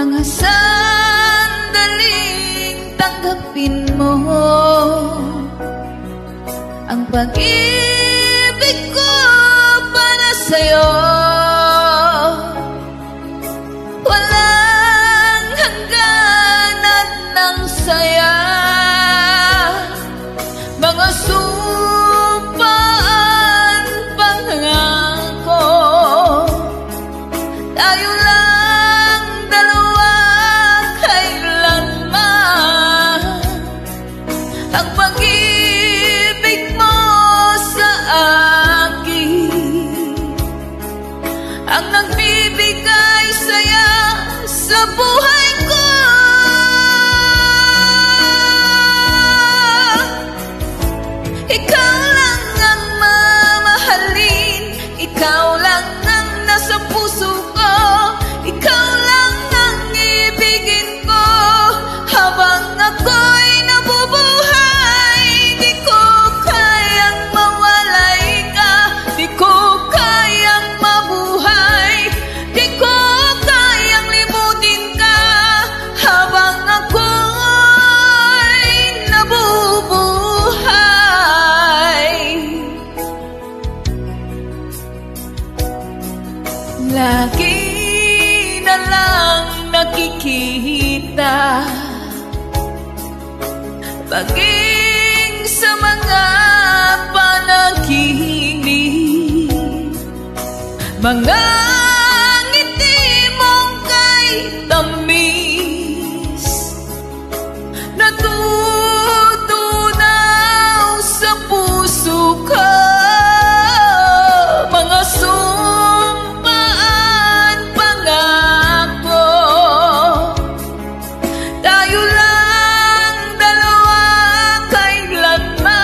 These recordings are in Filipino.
mga sandaling tanggapin mo ang pag-ibig ko para sa'yo. Walang hangganan ng saya, mga supaan pangako. Tayo lang dalawa kailanman, ang pag-ibig mo sa akin ang nagbibigay saya sa buhay ko. Ikaw lang ang mamahalin, ikaw lang ang nasa puso ko, ikaw lang ang ibigin ko habang ako'y nabubuhay. Di ko kayang mawalay ka, di ko kayang mabuhay, di ko kayang limutin ka habang ako'y nabubuhay. Lagi na lang nakikita paging sa mga panaginip, mga ngiti mong kay tamis, natutunaw sa puso ko, mga sumpaan pangako. Tayo lang dalawa kailanman,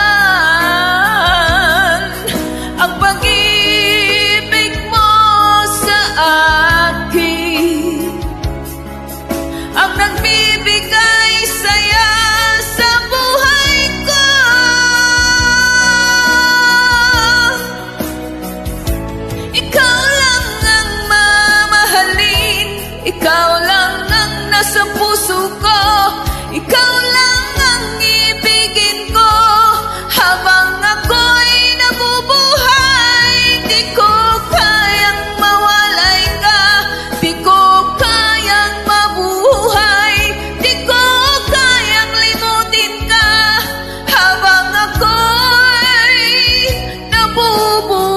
ang pag-ibig mo sa akin ang nagbibigay saya sa buhay ko. Ikaw lang ang mamahalin, ikaw lang ang nasa puso ko, ikaw lang ang ibigin ko habang ako'y nabubuhay. Di ko kayang mawalay ka, di ko kayang mabuhay, di ko kayang limutin ka habang ako'y nabubuhay.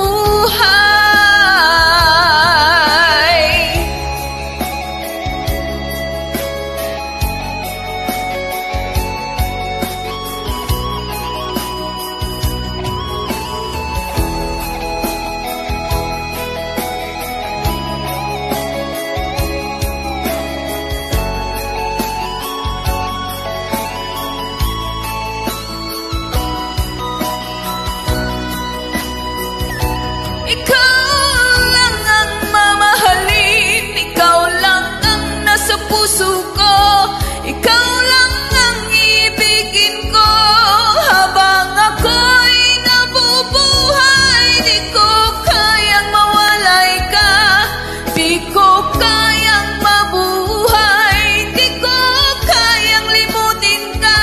Ikaw lang ang mamahalin, ikaw lang ang nasa puso ko, ikaw lang ang ibigin ko habang ako'y nabubuhay. Di ko kayang mawalay ka, di ko kayang mabuhay, di ko kayang limutin ka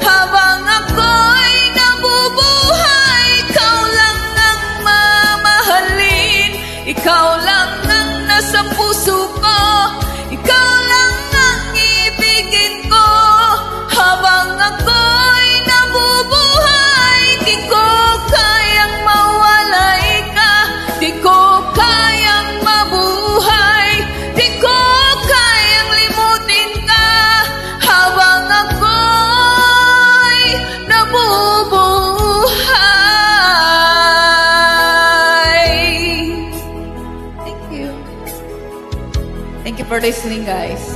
habang ako'y nabubuhay. Ikaw lang ang mamahalin, ikaw lang ang nasa puso ko, ikaw lang ang ibigin ko habang ako'y nabubuhay. Di ko kayang mawalay ka, di ko kayang mabuhay, di ko kayang limutin ka habang ako'y nabubuhay. Thank you. Thank you for listening, guys.